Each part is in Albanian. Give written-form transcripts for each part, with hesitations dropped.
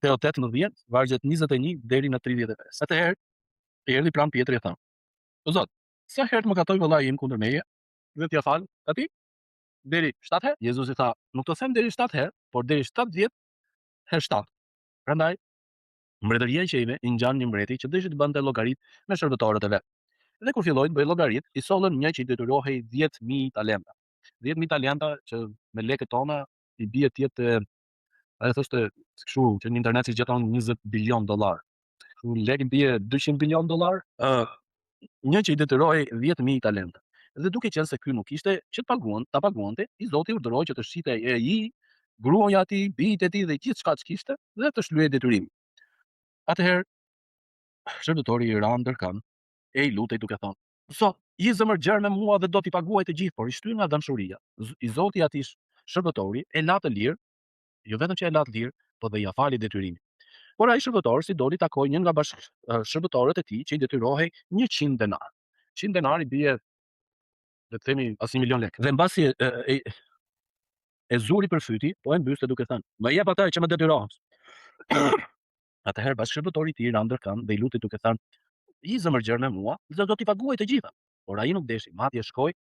Teo 18, vargjet 21 deri në 35. Atëherë erdhi pranë Pietri e tha: "O Zot, sa herë të më katoj vëllai im kundër meje, dhe t'ja fal atij? Deri 7 herë?" Jezusi tha: "Nuk të them deri 7 herë, por deri 70 herë 7. Prandaj, mbretëria e qejve i ngjan një mbreti që dëshi të bante llogarit me shërbëtorët e vet. Dhe kur filloi të bëjë llogarit, i sollën një që i detyrohej 10.000 talenta. 10.000 talenta që me lekët tona i bie të jetë, ai thoshte kështu që në internet si gjeton 20 bilion dollar. Kështu lekë bie 200 bilion dollar. Një që i detyrohej 10.000 talenta. Dhe duke qenë se ky nuk ishte që ta paguante, i Zoti urdhëroi që të shitej ai, gruaja e tij, bijtë e tij dhe gjithçka që kishte dhe të shlyej detyrimin. Atëherë shërbëtori i ra ndërkënd e i lutej duke thënë: "Zot, je zemërgjer me mua dhe do t'i paguaj të gjithë", por i shtyr nga dëmshuria. I Zoti atij shërbëtori e la të lirë, jo vetëm që e la të lirë, por dhe ia fali detyrimin. Por ai shërbëtor si doli takoi një nga shërbëtorët e tij që i detyrohej 100 denar. 100 denar i bie, le të themi, as 1 milion lekë. Dhe mbasi e zuri për fyti, po e mbyste duke thënë: "Më jep atë që më detyrohet." Atëherë bashkëshërbëtori i tij ra ndërkënd dhe i lutej duke thënë: "Je zemërgjer me mua dhe do t'i paguaj të gjitha." Por ai nuk deshi, madje shkoi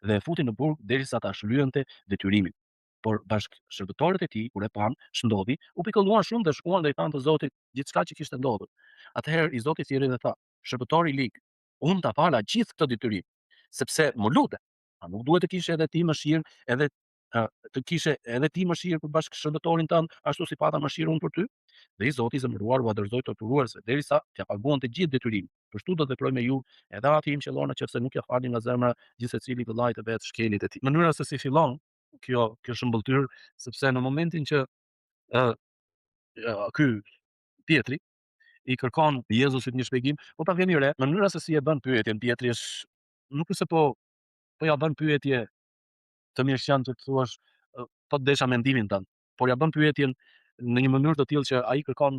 dhe e futi në burg derisa ta shlyente detyrimin. Por bashkëshërbëtorët e tij, kur e pan ç'ndodhi, u pikëlluan shumë dhe shkuan dhe i thanë të Zotit gjithçka që kishte ndodhur. Atëherë i Zoti thirrri dhe tha: "Shërbëtori i lig, unë ta fala gjithë këtë detyrim, sepse më lutet. A nuk duhet të kishe edhe ti mëshirë, edhe të kishe edhe ti mëshirë për bashkëshërbëtorin tënd, ashtu si pata mëshirë unë për ty?" Dhe i Zoti i zemëruar u adërzoi torturuesve derisa t'ia paguante gjithë detyrimin. Kështu do të veproj me ju edhe ati im qellor nëse nuk ja falni nga zemra gjithsecili vëllait të vet shkelit e tij. Mënyra se si fillon kjo shëmbulltyr, sepse në momentin që ë ky Pietri i kërkon Jezusit një shpjegim, po ta vjen re, mënyra se si e bën pyetjen Pietri është nuk është se po ja bën pyetje të mirëqenë të thuash po të desha mendimin tënd, por ja bën pyetjen në një mënyrë të tillë që ai kërkon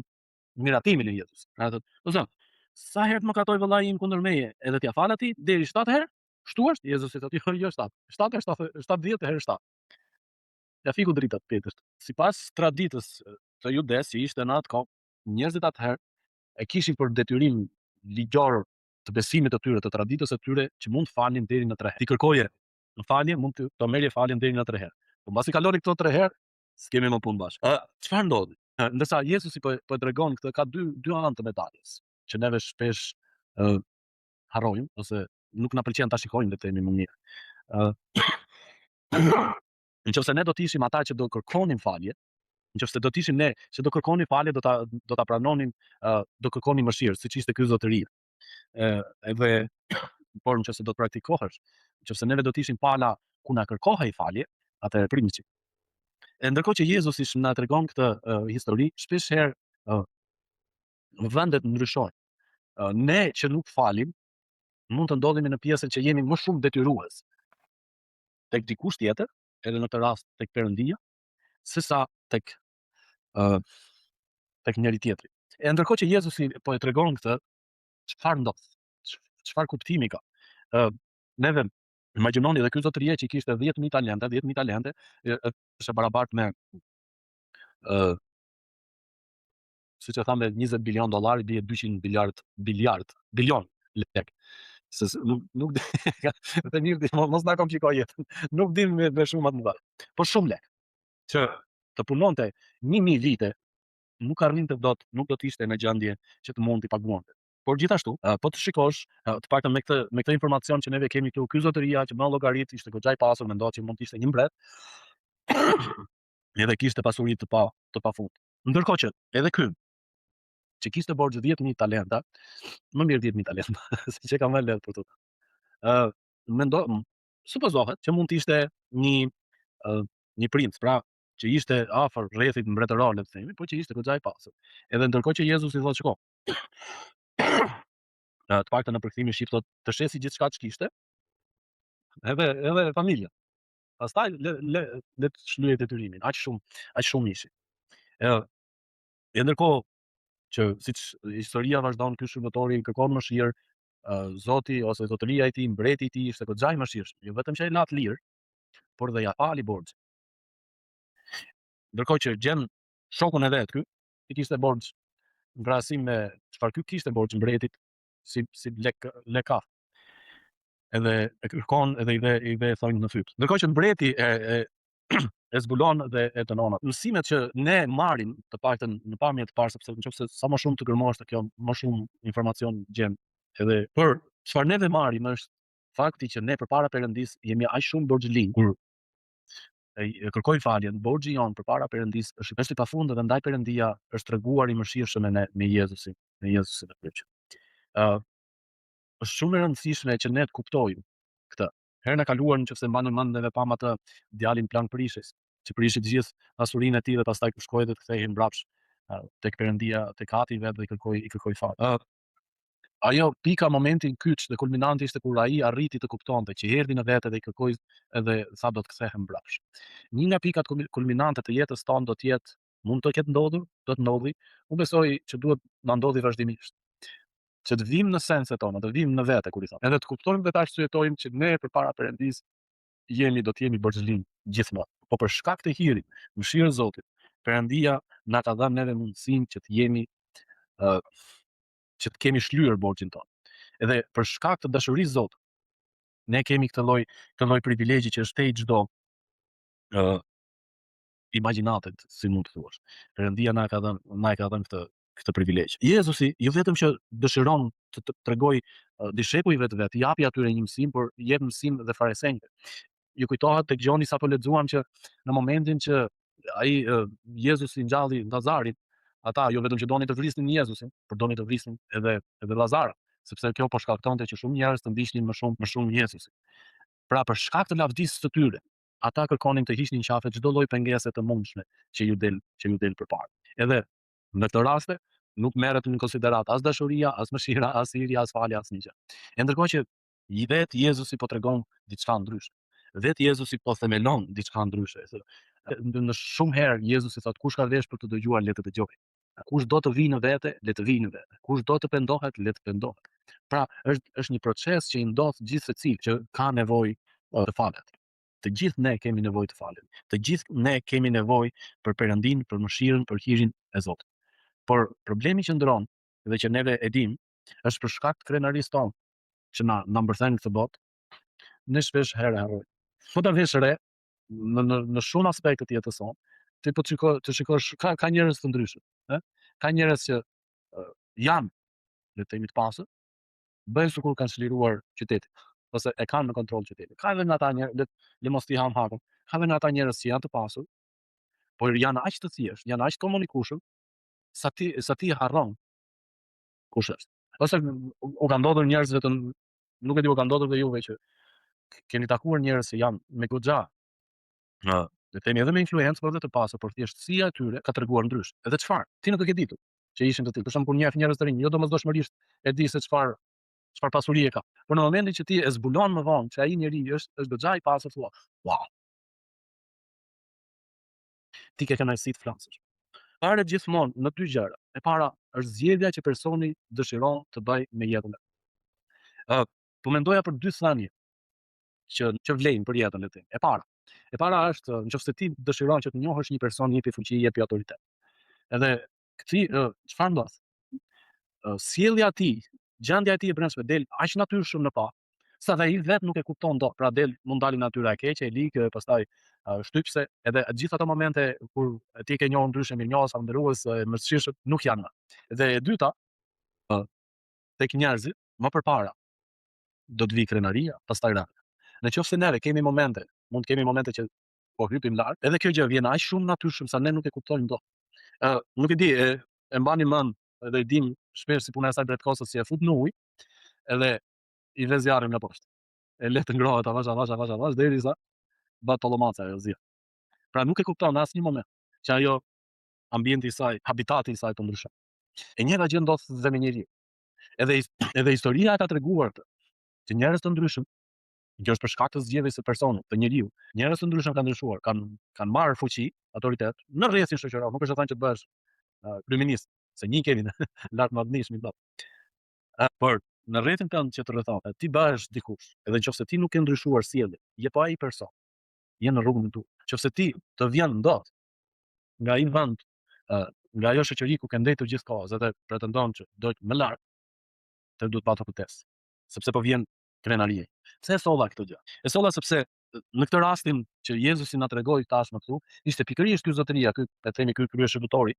miratimin e Jezusit. Pra thotë: "O Zot, sa herë të më katoj vëllai im kundër meje, edhe t'ja fal atij? Deri 7 herë? Kështu është?" Jezusi thotë: "Jo, jo 7. 7 herë 70 herë 7." Ja fiku dritat Petrit. Sipas traditës të Judes që ishte në atë kohë, njerëzit atëherë e kishin për detyrim ligjor të besimit të tyre, të traditës së tyre, që mund të falnin deri në 3 herë. Ti kërkoje në falje, mund të merrje faljen deri në 3 herë. Po mbasi kaloni këto 3 herë, s'kemi më punë bashkë. Çfarë ndodhi? Ndërsa Jezusi po e tregon këtë, ka dy anë të medaljes, që neve shpesh harrojmë ose nuk na pëlqen ta shikojmë, le të themi më mirë. Nëse ne do të ishim ata që do kërkonin falje, nëse do të ishim ne që do kërkonin falje, do ta pranonin, do kërkonin mëshirë, siç ishte ky zotëri. Edhe por nëse do të praktikohesh, nëse neve do të ishim pala ku na kërkohej falje, atëherë primiçi. Ndërkohë që Jezusi na tregon këtë histori, shpesh herë vendet ndryshojnë. Ne që nuk falim, mund të ndodhemi në pjesën që jemi më shumë detyrues tek dikush tjetër, edhe në këtë rast tek Perëndia, sesa tek njëri tjetri. Ndërkohë që Jezusi po e tregon këtë, çfarë ndodh? Çfarë kuptimi ka? Neve imagjinoni edhe ky zotërie që i kishte 10.000 talente, është e barabartë me siç e thamë 20 bilion dollar, i bie 200 bilion lekë. Se nuk të mirë, mos na komplikoj jetën. Nuk dim me shumë më të mëdha. Po shumë lekë. Që të punonte 1.000 vite, nuk arrinte dot, nuk do të ishte në gjendje që të mund t'i paguante. Por gjithashtu, po të shikosh, të paktën me këtë informacion që neve kemi këtu, ky zotëria që bën llogarit ishte goxha i pasur, mendohet që mund të ishte një mbret, edhe kishte pasuri të pafundit. Ndërkohë që edhe ky që kishte borxh 10.000 talenta, më mirë 10.000 talenta, siç e kam më lehtë për to. Supozohet që mund të ishte një princ, pra që ishte afër rrethit mbretëror, le të themi, por që ishte goxha i pasur. Edhe ndërkohë që Jezusi thotë: "Shiko, të paktën në përkthimin shqip thotë, të shesi gjithçka që kishte, edhe familjen. Pastaj le të shlyej detyrimin." Aq shumë ishi. E ndërkohë që siç historia vazhdon, ky shërbëtori kërkon mëshirë, Zoti ose zotëria e tij, mbreti i tij ishte goxha i mëshirshëm, jo vetëm që e la të lirë, por dhe ja fali borxhin. Ndërkohë që gjen shokun e vet ky, i kishte borxh në krahasim me çfarë ky kishte borxh mbretit si leka. Edhe e kërkon edhe i dhe thonë në fyt. Ndërkohë që mbreti e zbulon dhe e dënon atë. Mësimet që ne marrim të paktën në pamje të parë, sepse nëse sa më shumë të gërmosh të kjo, më shumë informacion gjem. Edhe për çfarë neve marrim është fakti që ne përpara Perëndis jemi aq shumë borxhlim kur e kërkoj faljen, borxhi jon përpara Perëndis është i pafundit dhe ndaj Perëndia është treguar i mëshirshëm me Jezusin, e kryq. Është shumë e rëndësishme që ne të kuptojmë këtë. Herën e kaluar nëse mbani mend neve pam atë djalin Plan Prishës, që prishi të gjithë pasurinë e tij dhe pastaj kur shkoi dhe të kthehej mbrapsht tek Perëndia, tek Ati vet dhe i kërkoi fal. Ajo pika, momenti kyç dhe kulminanti ishte kur ai arriti të kuptonte që erdhi në vete dhe i kërkoi edhe sa do të kthehem mbrapsht. Një nga pikat kulminante të jetës tonë do të jetë, mund të ketë ndodhur, do të ndodhi, unë besoj që duhet na ndodhi vazhdimisht. Që të vim në senset tona, të vim në vete, kur i thonë. Edhe të kuptojmë dhe të arsyetojmë që ne përpara Perëndis do të jemi borxhlim gjithmonë. Po për shkak të hirit, mëshirës Zotit, Perëndia na ka dhënë neve mundësinë që të jemi që të kemi shlyer borxhin tonë. Edhe për shkak të dashurisë Zotit, ne kemi këtë lloj privilegji që është te çdo imagjinatet, si mund të thuash. Perëndia na e ka dhënë këtë privilegj. Jezusi jo vetëm që dëshiron të tregoj dishepujve të vet, japi atyre një mësim, por jep mësim dhe farisejve. Ju kujtohet tek Gjoni sapo lexuam që në momentin që ai Jezusi ngjalli Lazarin, ata jo vetëm që donin të vrisnin Jezusin, por donin të vrisnin edhe Lazarin, sepse kjo po shkaktonte që shumë njerëz të ndiqnin më shumë Jezusin. Pra për shkak të lavdisë së tyre, ata kërkonin të hiqnin qafe çdo lloj pengese të mundshme që ju del përpara. Edhe në këtë raste nuk merret në konsiderat as dashuria, as mëshira, as hiri, as falja, asnjë gjë. E ndërkohë që vetë Jezusi po tregon diçka ndryshe. Vetë Jezusi po themelon diçka ndryshe. Në shumë herë Jezusi thotë kush ka vesh për të dëgjuar le të dëgjojë. Kush do të vijë në vete, le të vijë në vete. Kush do të pendohet, le të pendohet. Pra është një proces që i ndodh gjithë secili që ka nevojë të falet. Të gjithë ne kemi nevojë të falet. Të gjithë ne kemi nevojë për Perëndin, për mëshirën, për hirin e Zotit. Por problemi që ndron dhe që neve e dim është për shkak të krenarisë tonë që na mbërthen këtë botë, ne shpesh herë harrojmë. Po ta vesh re në shumë aspekte të jetës sonë, ti po të shikosh ka njerëz të ndryshëm, ë? Ka njerëz që janë, le të themi, të pasur, bëjnë sikur kanë çliruar qytetin, ose e kanë në kontroll qytetin. Ka edhe nga ata njerëz, le mos t'i ham hakun. Ka edhe nga ata njerëz që janë të pasur, por janë aq të thjeshtë, janë aq komunikueshëm, sa ti harron kush është. Ose u ka ndodhur njerëzve të, nuk e di, u ka ndodhur dhe juve që keni takuar njerëz që janë me goxha, le të themi edhe me influencë, por edhe të pasur, por thjeshtësia e tyre ka treguar ndryshe. Edhe çfarë? Ti nuk e ke ditur që ishin të tillë. Për shembull, kur njeh njerëz të rinj, jo domosdoshmërisht e di se çfarë pasuri e ka. Por në momentin që ti e zbulon më vonë që ai njeriu është goxha i pasur, thua, wow. Ti ke kënaqësi të flasësh. Paret gjithmonë në dy gjëra. E para është zgjedhja që personi dëshiron të bëjë me jetën e tij. Po mendoja për dy thënie që vlejnë për jetën e tij. E para është nëse ti dëshiron që të njohësh një person, jepi fuqi, jepi autoritet. Edhe çfarë ndodh? Sjellja e tij, gjendja e tij e brendshme del aq natyrshëm në pa, sa dhe ai vetë nuk e kupton dot. Pra mund dalin natyra e keqe, e ligë, pastaj shtypse, edhe gjithë ato momente kur ti ke njohur ndryshe mirënjohës, falëndërues, mëshirshëm, nuk janë më. Dhe e dyta, tek njerëzit, më përpara do të vijë krenaria, pastaj rëndja. Nëse neve kemi momente, mund të kemi momente që po hypim lart, edhe kjo gjë vjen aq shumë natyrshëm sa ne nuk e kuptojmë dot. Nuk e di, e mbani mend edhe i dim shpesh si puna e saj Bretkosës si e fut në ujë, edhe i vë zjarrin nga poshtë. E le të ngrohet avash derisa bëhet tollomaca ajo zjarr. Pra nuk e kupton në asnjë moment që ajo ambienti i saj, habitati i saj po ndryshon. E njëjta gjë ndodh dhe me njeriu. Edhe historia ka treguar këtë, që njerëz të ndryshëm, kjo është për shkak të zgjedhjes së personit, të njeriu. Njerëz të ndryshëm kanë ndryshuar, kanë marrë fuqi, autoritet në rrethin shoqëror, nuk është të thënë që të bëhesh kryeminist, se një kemi lart madhnisëm i plot. Por në rrethin tënd që të rrethon, ti bëhesh dikush, edhe nëse ti nuk ke ndryshuar sjelljen, je po ai person, je në rrugën e duhur. Nëse ti të vjen dot nga ai vend nga ajo shoqëri ku ke ndetur gjithkohës edhe pretendon që do të më lart, të duhet patur kujdes. Sepse po vjen krenaria. Pse e solla këtë gjë? E solla sepse në këtë rastin që Jezusi na tregoi tashmë këtu, ishte pikërisht ky zotëria, ky le të themi ky kryeshërbëtori,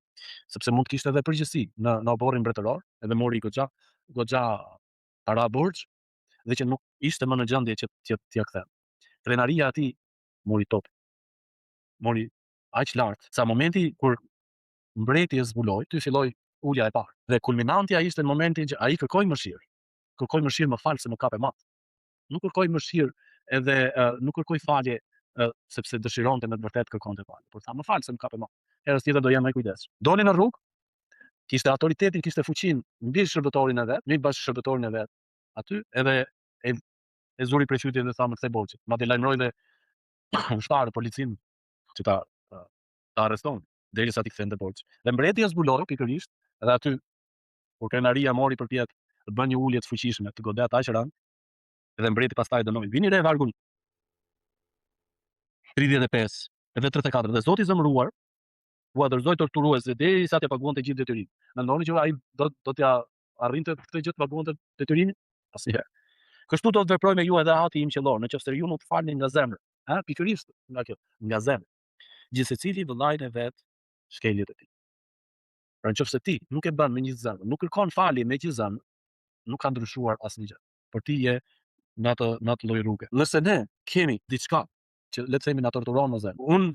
sepse mund të kishte edhe përgjegjësi në oborrin mbretëror, edhe mori goxha para burg dhe që nuk ishte më në gjendje që t'ia kthen. Krenaria e tij mori top. Mori aq lart sa momenti kur mbreti e zbuloi, ty filloi ulja e parë. Dhe kulminantja ishte në momentin që ai kërkoi mëshirë. Kërkoi mëshirë, më fal se më kap e mat. Nuk kërkoi mëshirë edhe nuk kërkoi falje sepse dëshironte me të vërtetë kërkonte falje. Por tha më fal se më kap e mat. Herës tjetër do jam më i kujdesshëm. Doli në rrugë, kishte autoritetin, kishte fuqinë mbi shërbëtorin e vet, mbi bashkëshërbëtorin e vet. Aty edhe e zuri prej qytetit dhe tha më kthej borxhin. Madje lajmëroi dhe ushtarët, policinë që ta arreston derisa t'i kthente borxhin. Dhe mbreti e zbuloi pikërisht edhe aty kur krenaria mori përpjet të bën një ulje të fuqishme, të godet aq rënd, edhe mbreti pastaj dënoi. Vini re vargun 35 edhe 34 dhe Zoti i zemëruar u adhurzoi torturuese derisa t'ia paguante gjithë detyrimin. Mendoni që ai do t'ia arrinte këtë gjë të paguante detyrimin? Asnjëherë. Kështu do të veproj me ju edhe Ati im qellor, nëse ju nuk falni nga zemra, pikërisht nga kjo, nga zemra. Gjithsecili vëllain e vet shkeljet e tij. Pra nëse ti nuk e bën me një zemër, nuk kërkon falje me gjithë zemrën, nuk ka ndryshuar asnjë gjë. Por ti je në atë lloj rruge. Nëse ne kemi diçka që le të themi na torturon në zemër,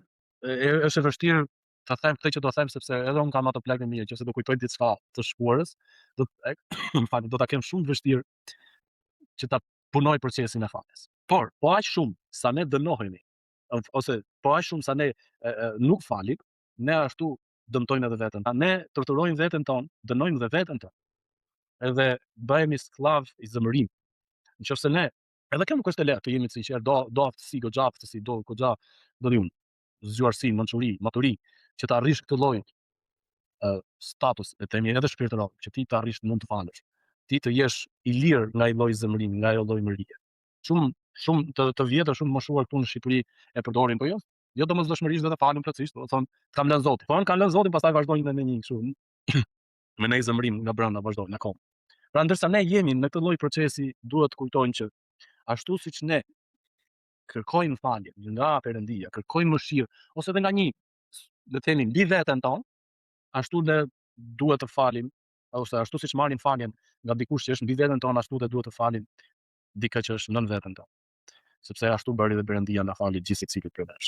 është e vështirë ta them këtë që do them sepse edhe un kam ato plagën mia, nëse do kujtoj diçka të shkuarës, do do ta kem shumë vështirë që ta punoj procesin e faljes. Por po aq shumë sa ne dënohemi, ose po aq shumë sa ne nuk falim, ne ashtu dëmtojmë edhe veten. Ne torturojmë veten tonë, dënojmë edhe veten tonë. Edhe bëhemi skllav i zemërimit. Nëse ne, edhe kjo nuk është e lehtë, të jemi të sinqertë, do aftësi, goxha aftësi, do di unë, zgjuarsi, mençuri, maturi, që të arrish këtë lloj status, e themi edhe shpirtëror, që ti të arrish mund të falësh. Ti të jesh i lirë nga ai lloj zemërimi, nga ajo lloj mërie. Shumë të vjetër, shumë moshuar këtu në Shqipëri e përdorin, po jo domosdoshmërisht dhe të falën plotësisht, do thonë kam lënë Zotin. Po kanë lënë Zotin, pastaj vazhdojnë me një kështu me një zemërim nga brenda vazhdojnë akoma. Pra ndërsa ne jemi në këtë lloj procesi, duhet të kujtojmë që ashtu siç ne kërkojmë falje nga Perëndia, kërkojmë mëshirë ose edhe nga një, le të themi, mbi veten tonë, ashtu ne duhet të falim, ose ashtu siç marrim faljen nga dikush që është mbi veten tonë, ashtu dhe duhet të falim dikë që është nën veten tonë. Sepse ashtu bëri dhe Perëndia na fali gjithë secilit për nesh.